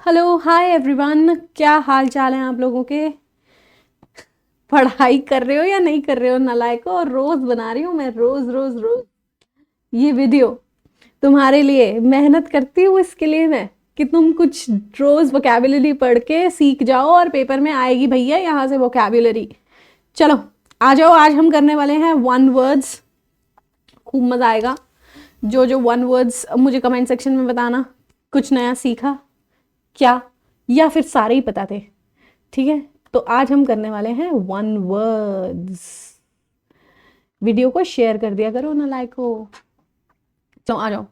Hello hi everyone, क्या हाल चाल है आप लोगों के। पढ़ाई कर रहे हो या नहीं कर रहे हो नालायको। और रोज बना रही हूँ मैं, रोज रोज रोज ये वीडियो तुम्हारे लिए। मेहनत करती हूँ इसके लिए मैं कि तुम कुछ रोज वोकैबुलरी पढ़ के सीख जाओ और पेपर में आएगी भैया यहाँ से वोकैबुलरी। चलो आ जाओ, आज हम करने वाले हैं वन वर्ड्स। खूब मजा आएगा। जो जो वन वर्ड्स मुझे कमेंट सेक्शन में बताना, कुछ नया सीखा क्या, या फिर सारे ही पता थे। ठीक है, तो आज हम करने वाले हैं वन वर्ड्स। वीडियो को शेयर कर दिया करो ना, लाइक हो। तो आ जाओ।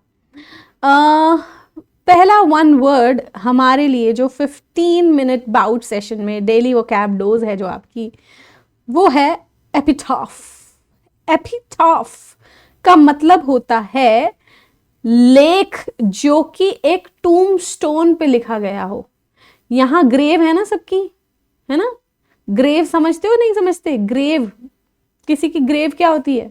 पहला वन वर्ड हमारे लिए जो 15 मिनट बाउट सेशन में डेली वो कैब डोज है जो आपकी, वो है एपिटाफ। एपिटाफ का मतलब होता है लेख जो कि एक टूम स्टोन पे लिखा गया हो। यहां ग्रेव है ना सबकी, है ना। ग्रेव समझते हो नहीं समझते? ग्रेव, किसी की ग्रेव क्या होती है?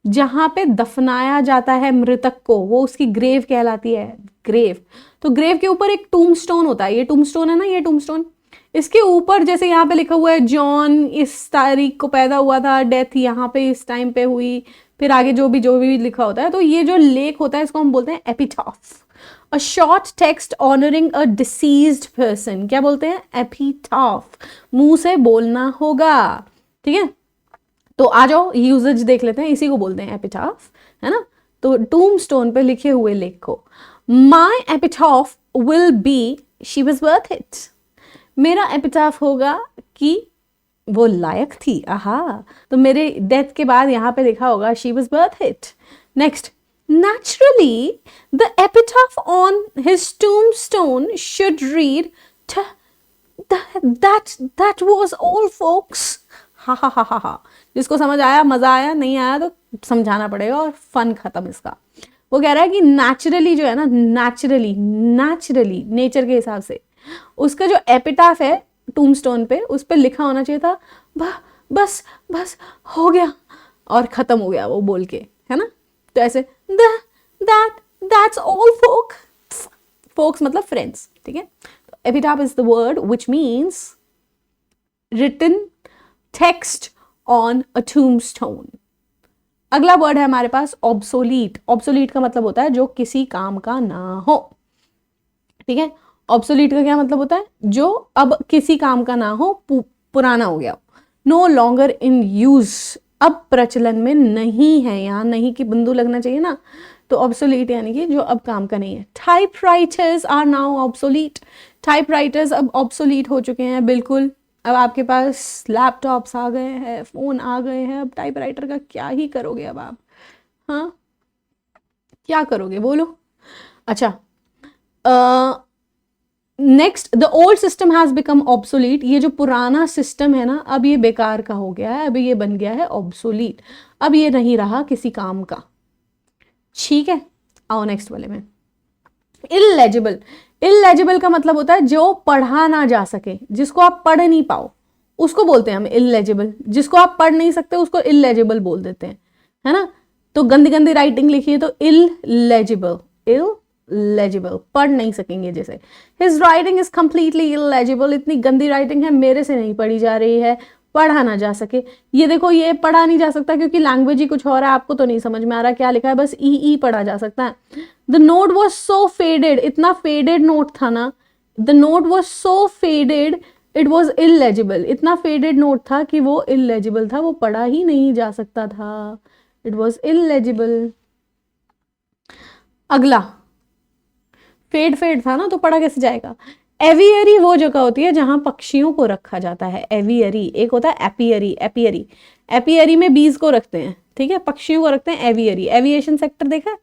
जहां पे दफनाया जाता है मृतक को, वो उसकी ग्रेव कहलाती है। ग्रेव, तो ग्रेव के ऊपर एक टूम स्टोन होता है। ये टूम स्टोन है ना, ये टूम स्टोन। इसके ऊपर जैसे यहाँ पे लिखा हुआ है जॉन इस तारीख को पैदा हुआ था, डेथ यहाँ पे इस टाइम पे हुई, फिर आगे जो भी लिखा होता है, तो ये जो लेख होता है इसको हम बोलते हैं epitaph. A short text honouring a deceased person, क्या बोलते हैं? एपिटाफ। मुंह से बोलना होगा, ठीक है। तो आ जाओ यूजेज देख लेते हैं, इसी को बोलते हैं एपिटाफ, है ना। तो टूम स्टोन पे लिखे हुए लेख को, my epitaph will be she was worth it. मेरा एपिटाफ होगा कि वो लायक थी। आहा, तो मेरे डेथ के बाद यहाँ पे लिखा होगा she was worth it. Next, naturally the epitaph on his tombstone should read that was all folks। हा हा हा हा हा। जिसको समझ आया मजा आया, नहीं आया तो समझाना पड़ेगा और फन खत्म इसका। वो कह रहा है कि नेचुरली जो है ना, नेचुरली नेचर के हिसाब से उसका जो एपिटाफ है टूमस्टोन पे, उस पर लिखा होना चाहिए था बस बस हो गया और खत्म हो गया वो बोल के, है ना। तो ऐसे that's all folks मतलब फ्रेंड्स, ठीक है। तो epitaph is the word which means written text on a tombstone. अगला वर्ड है हमारे पास ऑब्सोलीट। ऑब्सोलीट का मतलब होता है जो किसी काम का ना हो, ठीक है। ऑब्सोलीट का क्या मतलब होता है? जो अब किसी काम का ना हो, पुराना हो गया। नो लॉन्गर इन यूज, अब प्रचलन में नहीं है। यहाँ नहीं कि बिंदु लगना चाहिए ना, तो ऑब्सोलीट यानी कि जो अब काम का नहीं है। Typewriters are now obsolete. Typewriters अब ऑब्सोलीट हो चुके हैं, बिल्कुल। अब आपके पास लैपटॉप्स आ गए हैं, फोन आ गए हैं, अब टाइपराइटर का क्या ही करोगे अब आप? हाँ, क्या करोगे बोलो। अच्छा, next, the old system has become obsolete. ये जो पुराना सिस्टम है ना, अब ये बेकार का हो गया है, अभी ये बन गया है ऑब्सोलीट। अब ये नहीं रहा किसी काम का, ठीक है। आओ नेक्स्ट वाले में, इललेजिबल। इललेजिबल का मतलब होता है जो पढ़ा ना जा सके, जिसको आप पढ़ नहीं पाओ उसको बोलते हैं हम इललेजिबल। जिसको आप पढ़ नहीं सकते उसको इललेजिबल बोल देते हैं, है ना। तो गंदी गंदी राइटिंग लिखी है तो इललेजिबल, इललेजिबल, पढ़ नहीं सकेंगे जैसे। His writing is completely illegible. इतनी गंदी राइटिंग है, मेरे से नहीं पढ़ी जा रही है, पढ़ा ना जा सके। ये देखो, ये पढ़ा नहीं जा सकता क्योंकि लैंग्वेज ही कुछ और है, आपको तो नहीं समझ में आ रहा क्या लिखा है, बस ई पढ़ा जा सकता है। The note was so faded, इतना फेडेड नोट था ना। The note was so faded it was illegible. इतना फेडेड नोट था कि वो इललेजिबल था, वो पढ़ा ही नहीं जा सकता था। It was illegible. अगला, फेड था ना, तो पढ़ा कैसे जाएगा? एवियरी वो जगह होती है जहां पक्षियों को रखा जाता है। एवियरी, एक होता है एपियरी। एपियरी, एपियरी में बीज को रखते हैं, ठीक है, पक्षियों को रखते हैं। एवियरी, एविएशन सेक्टर देखा है?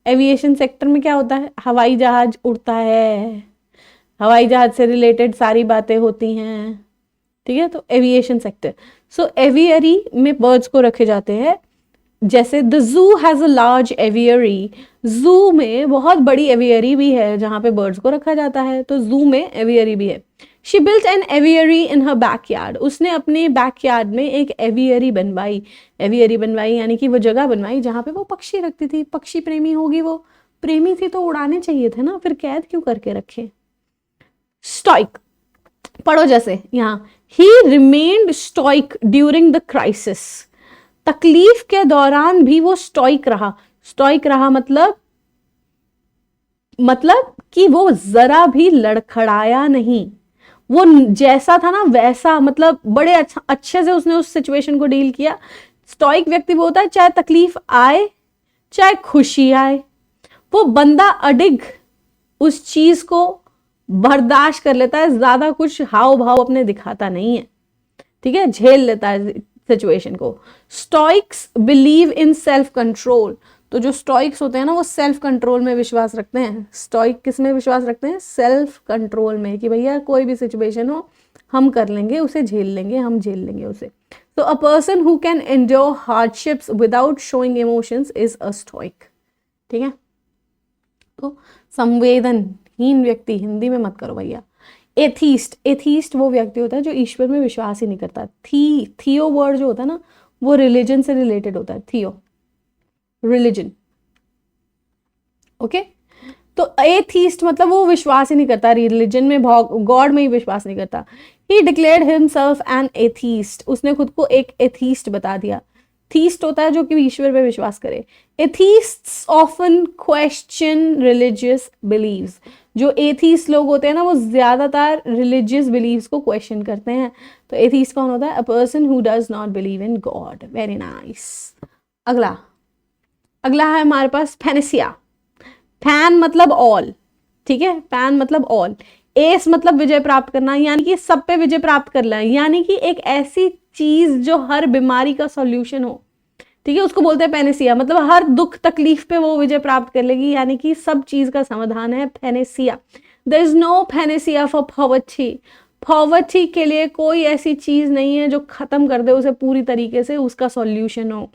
एविएशन सेक्टर में क्या होता है? हवाई जहाज उड़ता है, हवाई जहाज से रिलेटेड सारी बातें होती हैं, ठीक है। तो एविएशन सेक्टर, सो एवियरी में बर्ड्स को रखे जाते हैं। जैसे the zoo has a large aviary, जू में बहुत बड़ी एवियरी भी है जहां पे बर्ड्स को रखा जाता है, तो जू में एवियरी भी है, she built an aviary in her backyard, उसने अपने बैकयार्ड में एक एवियरी बनवाई, एवियरी बनवाई यानी कि वो जगह बनवाई जहाँ पे वो पक्षी रखती थी। पक्षी प्रेमी होगी वो, प्रेमी थी तो उड़ाने चाहिए थे ना, फिर कैद क्यों करके रखे। स्टॉइक पढ़ो जैसे यहाँ, ही remained stoic during the crisis, तकलीफ के दौरान भी वो स्टॉइक रहा। स्टॉइक रहा मतलब कि वो जरा भी लड़खड़ाया नहीं, वो जैसा था ना वैसा, मतलब बड़े अच्छे से उसने उस सिचुएशन को डील किया। स्टॉइक व्यक्ति वो होता है चाहे तकलीफ आए चाहे खुशी आए, वो बंदा अडिग उस चीज को बर्दाश्त कर लेता है, ज्यादा कुछ हाव भाव अपने दिखाता नहीं है, ठीक है, झेल लेता है सिचुएशन को। Stoics believe in self control, तो जो स्टॉइक्स होते हैं ना वो सेल्फ कंट्रोल में विश्वास रखते हैं। स्टॉइक किस में विश्वास रखते हैं? सेल्फ कंट्रोल में, कि भैया कोई भी सिचुएशन हो हम कर लेंगे उसे, झेल लेंगे, हम झेल लेंगे उसे। तो a person who can endure hardships without showing emotions is a stoic, ठीक है। तो संवेदनहीन व्यक्ति हिंदी में मत करो भैया। एथीस्ट, एथीस्ट वो व्यक्ति होता है जो ईश्वर में विश्वास ही नहीं करता। थियो वर्ड जो होता है ना वो रिलीजन से रिलेटेड होता है, थियो रिलीजन, ओके। तो एथीस्ट मतलब वो विश्वास ही नहीं करता रिलीजन में, गॉड में ही विश्वास नहीं करता। ही डिक्लेयर्ड हिमसेल्फ एन एथीस्ट, उसने खुद को एक एथीस्ट बता दिया। थीस्ट होता है जो कि ईश्वर पे विश्वास करे। एथीस्ट्स ऑफन क्वेश्चन रिलीजियस बिलीव्स, जो एथीस्ट लोग होते हैं ना वो ज्यादातर रिलीजियस बिलीव्स को क्वेश्चन करते हैं। तो एथीस्ट कौन होता है? अ person who does not believe in God. Very nice. अगला है हमारे पास पैनेसिया। पैन मतलब ऑल, ठीक है, पैन मतलब ऑल। एस मतलब विजय प्राप्त करना, यानी कि सब पे विजय प्राप्त करना है, यानी कि एक ऐसी चीज जो हर बीमारी का सॉल्यूशन हो, ठीक है, उसको बोलते हैं पैनेसिया। मतलब हर दुख तकलीफ पे वो विजय प्राप्त कर लेगी, यानी कि सब चीज का समाधान है panacea. There is no panacea for poverty, poverty के लिए कोई ऐसी चीज नहीं है जो खत्म कर दे उसे पूरी तरीके से, उसका सॉल्यूशन हो।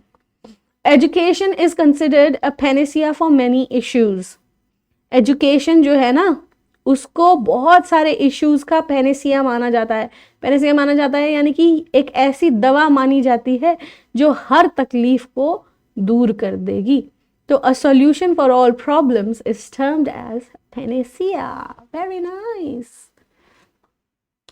Education is considered a Panacea for many issues, education जो है ना उसको बहुत सारे इश्यूज का पैनेसिया माना जाता है। पैनेसिया माना जाता है यानी कि एक ऐसी दवा मानी जाती है जो हर तकलीफ को दूर कर देगी। तो a solution for all problems is termed as panacea. Very nice.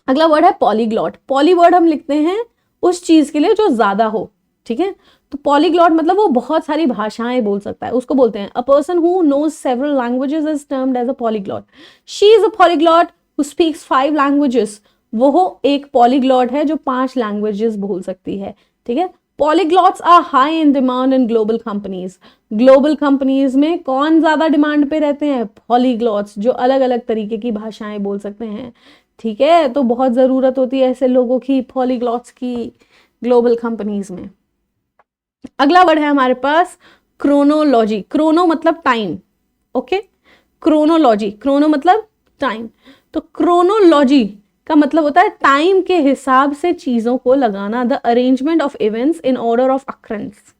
अगला वर्ड है पॉलीग्लॉट। पॉली वर्ड हम लिखते हैं उस चीज के लिए जो ज्यादा हो, ठीक है। तो पॉलीग्लॉट मतलब वो बहुत सारी भाषाएं बोल सकता है, उसको बोलते हैं a person who knows several languages is termed as a polyglot. She is a polyglot who speaks 5 languages, वो एक पॉलीग्लॉट है जो 5 लैंग्वेजेस बोल सकती है, ठीक है। Polyglots are high in demand in global companies. Global companies में कौन ज्यादा डिमांड पे रहते हैं? पॉलीग्लॉट्स, जो अलग अलग तरीके की भाषाएं बोल सकते हैं, ठीक है। तो बहुत जरूरत होती है ऐसे लोगों की, पॉलीग्लॉट्स की, ग्लोबल कंपनीज में। अगला वर्ड है हमारे पास क्रोनोलॉजी। क्रोनो मतलब टाइम, ओके। क्रोनोलॉजी, क्रोनो मतलब टाइम। तो क्रोनोलॉजी का मतलब होता है टाइम के हिसाब से चीजों को लगाना, the arrangement of events in order of occurrence.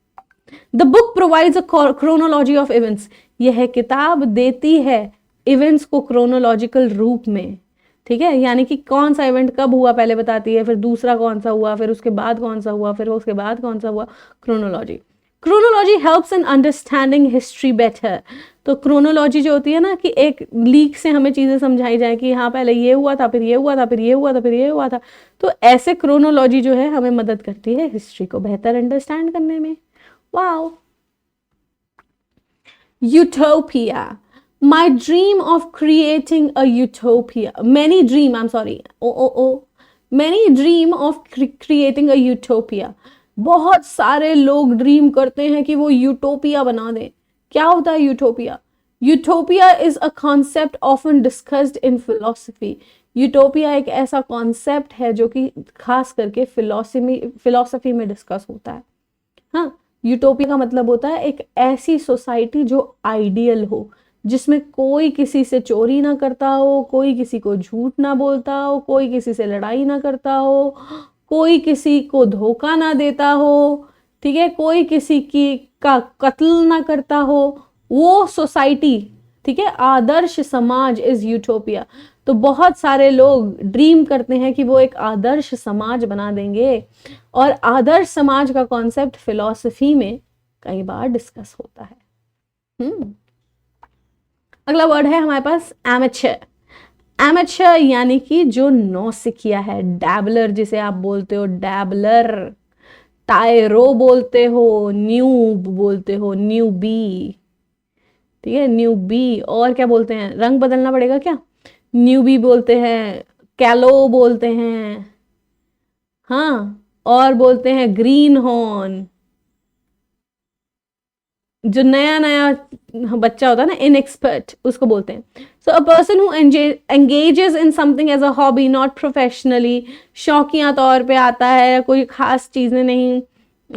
The book provides a chronology of events, यह किताब देती है इवेंट्स को क्रोनोलॉजिकल रूप में, ठीक है। यानी कि कौन सा इवेंट कब हुआ पहले बताती है, फिर दूसरा कौन सा हुआ, फिर उसके बाद कौन सा हुआ, फिर उसके बाद कौन सा हुआ, chronology. Chronology helps in understanding history better. तो क्रोनोलॉजी जो होती है ना कि एक लीक से हमें चीजें समझाई जाए कि हाँ पहले ये हुआ था, फिर ये हुआ था, फिर ये हुआ था, फिर ये हुआ था। तो ऐसे क्रोनोलॉजी जो है हमें मदद करती है हिस्ट्री को बेहतर अंडरस्टैंड करने में। Wow. Utopia, my dream of creating a utopia, many dream of creating a utopia। बहुत सारे लोग ड्रीम करते हैं कि वो यूटोपिया बना दें। क्या होता है utopia? Utopia is a concept often discussed in philosophy. Utopia एक ऐसा कॉन्सेप्ट है जो कि खास करके फिलोसफी में डिस्कस होता है। हाँ, यूटोपिया का मतलब होता है एक ऐसी सोसाइटी जो आइडियल हो, जिसमें कोई किसी से चोरी ना करता हो, कोई किसी को झूठ ना बोलता हो, कोई किसी से लड़ाई ना करता हो, कोई किसी को धोखा ना देता हो, ठीक है, कोई किसी की का कत्ल ना करता हो, वो सोसाइटी, ठीक है, आदर्श समाज इज यूटोपिया। तो बहुत सारे लोग ड्रीम करते हैं कि वो एक आदर्श समाज बना देंगे, और आदर्श समाज का कॉन्सेप्ट फिलॉसफी में कई बार डिस्कस होता है। अगला वर्ड है हमारे पास एमेचर। एमेचर यानी कि जो नौसिखिया है, डैबलर जिसे आप बोलते हो, डैबलर, टायरो बोलते हो, न्यूब बोलते हो, न्यूबी, ठीक है, न्यूबी। और क्या बोलते हैं, रंग बदलना पड़ेगा क्या, न्यूबी बोलते हैं, कैलो बोलते हैं, हाँ, और बोलते हैं ग्रीन हॉर्न, जो नया नया बच्चा होता है ना, इनएक्सपर्ट, उसको बोलते हैं। So a person who engages in something as a hobby not professionally, शौकिया तौर पे आता है, कोई खास चीजें नहीं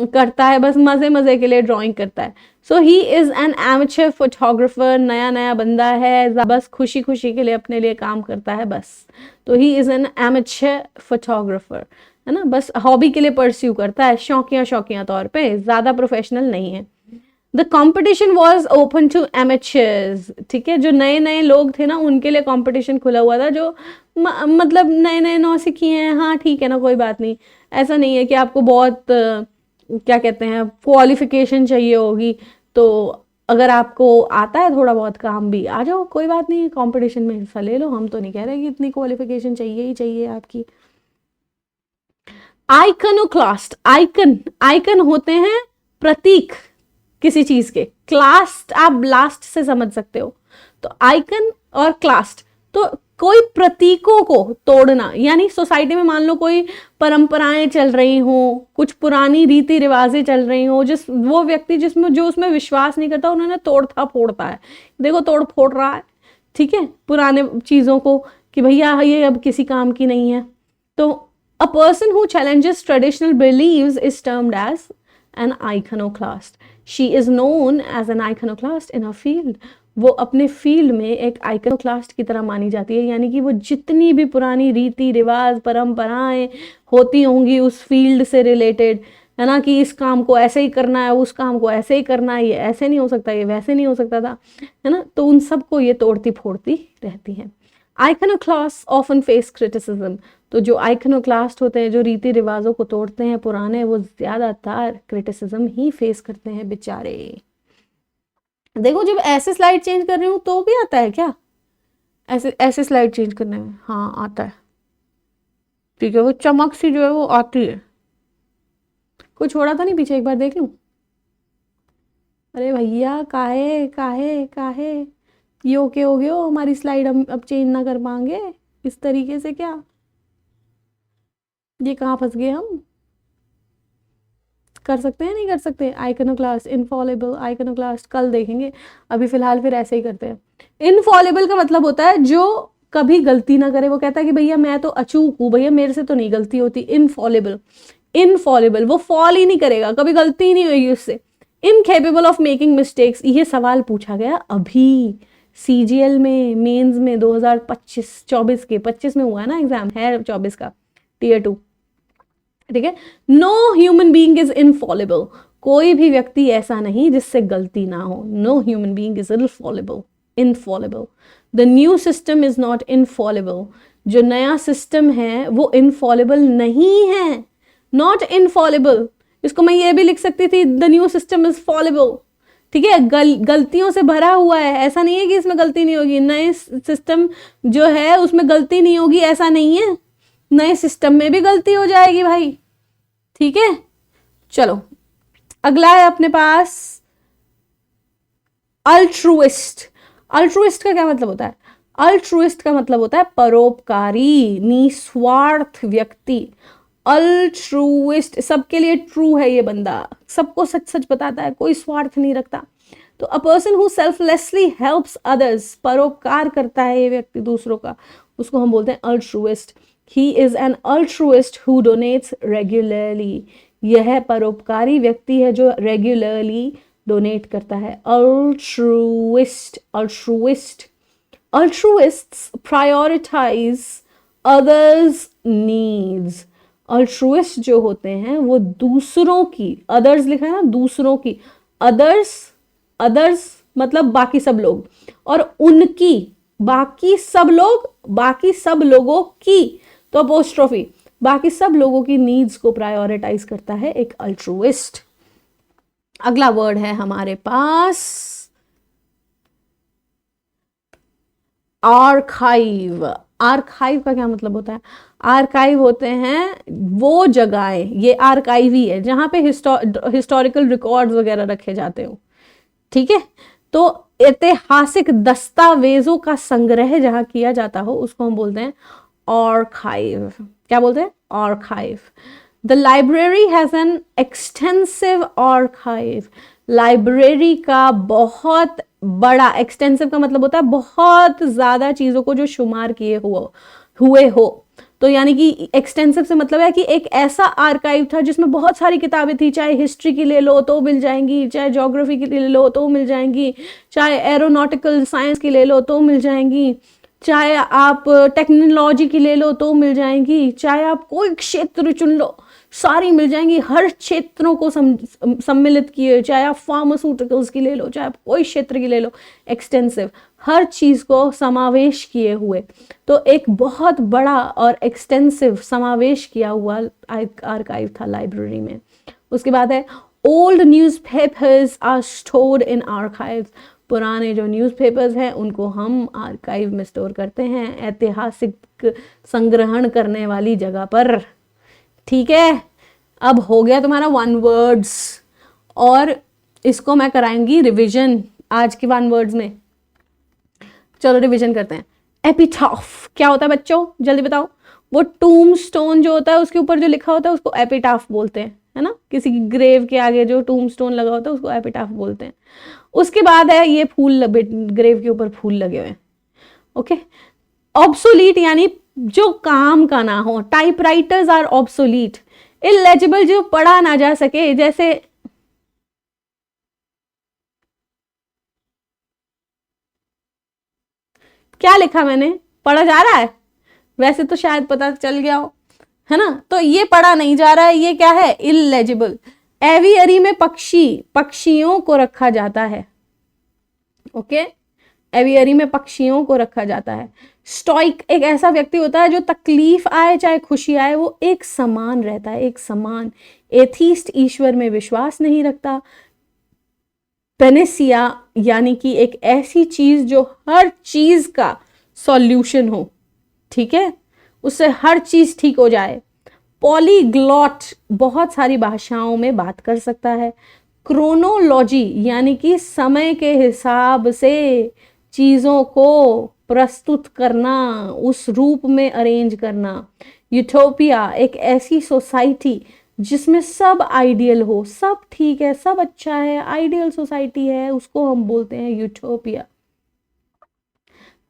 करता है, बस मजे मजे के लिए ड्राइंग करता है। So he is an amateur photographer, नया नया बंदा है, बस खुशी खुशी के लिए अपने लिए काम करता है बस, तो ही इज एन एमेचर फोटोग्राफर, है ना, बस हॉबी के लिए परस्यू करता है, शौकिया शौकिया तौर पे, ज्यादा प्रोफेशनल नहीं है। The competition was open to amateurs, ठीक है, जो नए नए लोग थे ना उनके लिए कॉम्पिटिशन खुला हुआ था, जो मतलब नए नए नौसिखी हैं, हाँ ठीक है ना, कोई बात नहीं, ऐसा नहीं है कि आपको बहुत क्या कहते हैं क्वालिफिकेशन चाहिए होगी, तो अगर आपको आता है थोड़ा बहुत काम भी, आ जाओ, कोई बात नहीं, कंपटीशन में हिस्सा ले लो, हम तो नहीं कह रहे कि इतनी क्वालिफिकेशन चाहिए ही चाहिए आपकी। आइकनोक्लास्ट, आइकन, आइकन होते हैं प्रतीक किसी चीज के, क्लास्ट आप ब्लास्ट से समझ सकते हो, तो आइकन और क्लास्ट, तो कोई प्रतीकों को तोड़ना, यानी सोसाइटी में मान लो कोई परंपराएं चल रही हो, कुछ पुरानी रीति रिवाजें चल रही हो, जिस वो व्यक्ति जिसमें जो उसमें विश्वास नहीं करता, उन्होंने तोड़ता फोड़ता है, देखो तोड़ फोड़ रहा है, ठीक है, पुराने चीजों को, कि भैया ये अब किसी काम की नहीं है। तो a person who challenges traditional beliefs is termed as an iconoclast. She is known as an iconoclast in a field, वो अपने फील्ड में एक आइकनोक्लास्ट की तरह मानी जाती है, यानी कि वो जितनी भी पुरानी रीति रिवाज परंपराएं होती होंगी उस फील्ड से रिलेटेड, है ना, कि इस काम को ऐसे ही करना है, उस काम को ऐसे ही करना है, ये ऐसे नहीं हो सकता, ये वैसे नहीं हो सकता था, है ना, तो उन सबको ये तोड़ती फोड़ती रहती हैं। आइकनोक्लास्ट ऑफन फेस क्रिटिसिज्म, तो जो आइकनोक्लास्ट होते हैं, जो रीति रिवाजों को तोड़ते हैं पुराने, वो ज्यादातर क्रिटिसिज्म ही फेस करते हैं बेचारे। देखो जब ऐसे स्लाइड चेंज कर रही हूँ तो भी आता है क्या, ऐसे ऐसे स्लाइड चेंज करने में, हाँ आता है, ठीक है, वो चमक सी जो है वो आती है। कोई छोड़ा तो नहीं पीछे, एक बार देख लूं। अरे भैया काहे काहे काहे, ये ओके हो गया, हमारी स्लाइड हम अब चेंज ना कर पाएंगे इस तरीके से, क्या ये कहाँ फंस गए हम, कर सकते हैं नहीं कर सकते। आइकनोक्लास्ट, इनफॉलेबल, आइकनोक्लास्ट कल देखेंगे, अभी फिलहाल फिर ऐसे ही करते हैं। इनफॉलेबल का मतलब होता है जो कभी गलती ना करे, वो कहता है कि भैया मैं तो अचूक हूँ, भैया मेरे से तो नहीं गलती होती। इनफॉलेबल, इनफॉलेबल, वो फॉल ही नहीं करेगा, कभी गलती ही नहीं होगी उससे। इनकेपेबल ऑफ मेकिंग मिस्टेक्स, ये सवाल पूछा गया अभी सीजीएल में, मेंस में 2025-24 के, 25 में हुआ है ना एग्जाम, है 24 का टीयर 2, ठीक है। No human being is infallible, कोई भी व्यक्ति ऐसा नहीं जिससे गलती ना हो, no human being is infallible, infallible. The new system is not infallible, जो नया सिस्टम है वो इनफॉलेबल नहीं है, नॉट इनफॉलेबल। इसको मैं ये भी लिख सकती थी, the new system is fallible, ठीक है, गलतियों से भरा हुआ है, ऐसा नहीं है कि इसमें गलती नहीं होगी, नए सिस्टम जो है उसमें गलती नहीं होगी, ऐसा नहीं है, नए सिस्टम में भी गलती हो जाएगी भाई, ठीक है। चलो अगला है अपने पास अल्ट्रुइस्ट। अल्ट्रुइस्ट का क्या मतलब होता है, अल्ट्रुइस्ट का मतलब होता है परोपकारी, निस्वार्थ व्यक्ति। अल्ट्रुइस्ट, सबके लिए ट्रू है ये बंदा, सबको सच सच बताता है, कोई स्वार्थ नहीं रखता। तो a person who selflessly helps others, परोपकार करता है ये व्यक्ति दूसरों का, उसको हम बोलते हैं altruist. He is an altruist who donates regularly, यह परोपकारी व्यक्ति है जो रेगुलरली डोनेट करता है। Altruist, altruist, altruists prioritise others needs. Altruist जो होते हैं वो दूसरों की, अदर्स लिखा है ना, दूसरों की, अदर्स, अदर्स मतलब बाकी सब लोग, और उनकी बाकी सब लोग, बाकी सब लोगों की, तो अपोस्ट्रोफी, बाकी सब लोगों की नीड्स को प्रायोरिटाइज करता है एक अल्ट्रुइस्ट। अगला वर्ड है हमारे पास आर्काइव। आर्काइव का क्या मतलब होता है? आर्काइव होते हैं वो जगहें, ये आर्काइव ही है जहां पे हिस्टोरिकल रिकॉर्ड्स वगैरह रखे जाते हो, ठीक है। तो ऐतिहासिक दस्तावेजों का संग्रह जहां किया जाता हो उसको हम बोलते हैं आर्काइव। क्या बोलते हैं? Archive. The library has an extensive archive. Library का बहुत बड़ा, एक्सटेंसिव का मतलब होता है बहुत ज्यादा चीजों को जो शुमार किए हुए हो। तो यानी कि एक्सटेंसिव से मतलब है कि एक ऐसा आर्काइव था जिसमें बहुत सारी किताबें थी, चाहे हिस्ट्री की ले लो तो मिल जाएंगी, चाहे ज्योग्राफी की ले लो तो मिल जाएंगी, चाहे एरोनॉटिकल साइंस की ले लो तो मिल जाएंगी, चाहे आप टेक्नोलॉजी की ले लो तो मिल जाएंगी, चाहे आप कोई क्षेत्र चुन लो सारी मिल जाएंगी, हर क्षेत्रों को सम्मिलित किए, चाहे आप फार्मास्यूटिकल्स की ले लो, चाहे आप कोई क्षेत्र की ले लो, एक्सटेंसिव, हर चीज को समावेश किए हुए। तो एक बहुत बड़ा और एक्सटेंसिव समावेश किया हुआ आर्काइव था लाइब्रेरी में। उसके बाद है old newspapers are stored in archive. पुराने जो न्यूज़पेपर्स हैं उनको हम आर्काइव में स्टोर करते हैं, ऐतिहासिक संग्रहण करने वाली जगह पर, ठीक है। अब हो गया तुम्हारा वन वर्ड्स, और इसको मैं कराऊंगी रिवीजन आज के वन वर्ड्स में। चलो रिवीजन करते हैं। एपिटाफ क्या होता है बच्चों, जल्दी बताओ? वो टूम स्टोन जो होता है उसके ऊपर जो लिखा होता है उसको एपिटाफ बोलते हैं, है ना। किसी की ग्रेव के आगे जो टूम स्टोन लगा होता है उसको एपिटाफ बोलते हैं। उसके बाद है ये फूल, ग्रेव के ऊपर फूल लगे हुए हैं, ओके। ऑब्सोलीट यानी जो काम का ना हो, टाइपराइटर्स आर ऑब्सोलीट। इलेजिबल जो पढ़ा ना जा सके, जैसे क्या लिखा मैंने, पढ़ा जा रहा है? वैसे तो शायद पता चल गया हो, है ना। तो ये पढ़ा नहीं जा रहा है, ये क्या है? इलेजिबल। एवियरी में पक्षियों को रखा जाता है, ओके। एवियरी में पक्षियों को रखा जाता है। स्टोइक एक ऐसा व्यक्ति होता है जो तकलीफ आए चाहे खुशी आए वो एक समान रहता है, एक समान। एथीस्ट ईश्वर में विश्वास नहीं रखता। पेनेसिया यानी कि एक ऐसी चीज जो हर चीज का सॉल्यूशन हो, ठीक है, उससे हर चीज ठीक हो जाए। पॉलीग्लॉट बहुत सारी भाषाओं में बात कर सकता है। क्रोनोलॉजी यानी कि समय के हिसाब से चीजों को प्रस्तुत करना, उस रूप में अरेंज करना। यूटोपिया एक ऐसी सोसाइटी जिसमें सब आइडियल हो, सब ठीक है, सब अच्छा है, आइडियल सोसाइटी है, उसको हम बोलते हैं यूटोपिया।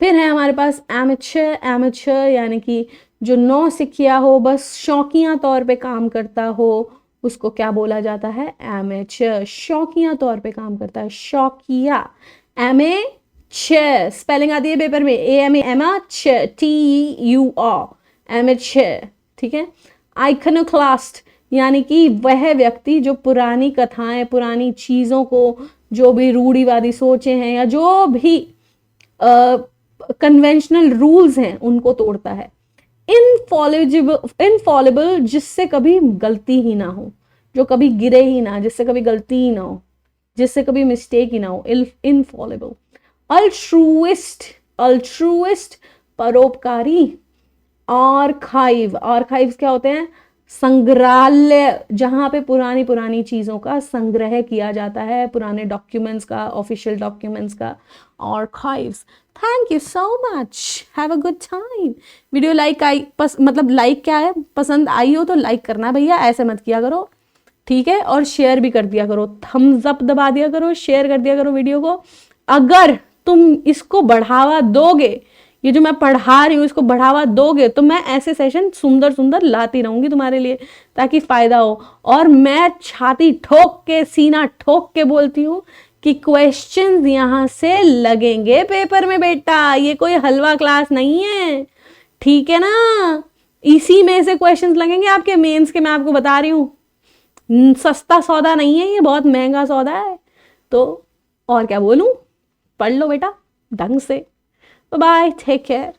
फिर है हमारे पास एमेचर। एमेचर यानी कि जो नौसिखिया हो, बस शौकिया तौर पे काम करता हो, उसको क्या बोला जाता है? एमेचर। शौकिया तौर पे काम करता है, शौकिया। एमेचर स्पेलिंग आती है पेपर में, एमेचर, TUR, एमेचर, ठीक है। आइकनोक्लास्ट यानी कि वह व्यक्ति जो पुरानी कथाएं, पुरानी चीजों को, जो भी रूढ़िवादी सोचे हैं या जो भी कन्वेंशनल रूल्स हैं उनको तोड़ता है। इनफॉलिबल जिससे कभी गलती ही ना हो, जो कभी गिरे ही ना, जिससे कभी गलती ही ना हो, जिससे कभी मिस्टेक ही ना हो, इनफॉलिबल। अल्ट्रुइस्ट, अल्ट्रुइस्ट परोपकारी। आर्काइव, आर्काइव्स क्या होते हैं? संग्रहालय, जहां पे पुरानी पुरानी चीजों का संग्रह किया जाता है, पुराने डॉक्यूमेंट्स का, ऑफिशियल डॉक्यूमेंट्स का, archives. Thank you so much, have a good time. Video like I, मतलब लाइक क्या है, पसंद आई हो तो लाइक करना भैया, ऐसे मत किया करो, ठीक है। और शेयर भी कर दिया करो, थम्स अप दबा दिया करो, शेयर कर दिया करो वीडियो को। अगर तुम इसको बढ़ावा दोगे, ये जो मैं पढ़ा रही हूँ इसको बढ़ावा दोगे, तो मैं ऐसे सेशन सुंदर सुंदर लाती रहूंगी तुम्हारे लिए, ताकि फायदा हो। और मैं छाती ठोक के, सीना ठोक के बोलती हूँ कि क्वेश्चंस यहां से लगेंगे पेपर में बेटा, ये कोई हलवा क्लास नहीं है, ठीक है ना। इसी में से क्वेश्चंस लगेंगे आपके मेंस के, मैं आपको बता रही हूँ। सस्ता सौदा नहीं है ये, बहुत महंगा सौदा है। तो और क्या बोलूं, पढ़ लो बेटा ढंग से, बाय, टेक केयर।